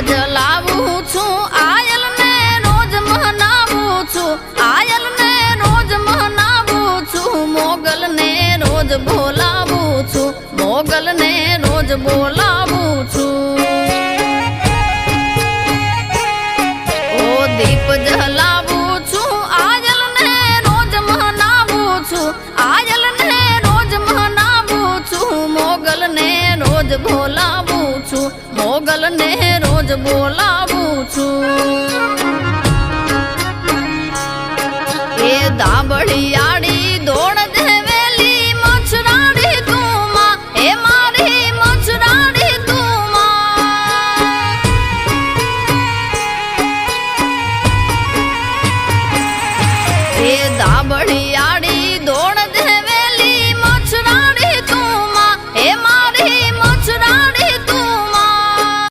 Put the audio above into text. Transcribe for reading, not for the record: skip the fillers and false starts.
જલાવું છું આયલ ને રોજ મનાવું છું, આયલ ને રોજ મનાવું છું, મોગલ ને રોજ બોલાવું છું, મોગલ ને રોજ બોલાવું છું. ઓ દીપ જલાવું છું આયલ ને રોજ મનાવું છું, આયલ ને રોજ મનાવું છું, મોગલ ને રોજ બોલાવું છું, મોગલ ને રોજ બોલાવું છું. એ દાબડિયા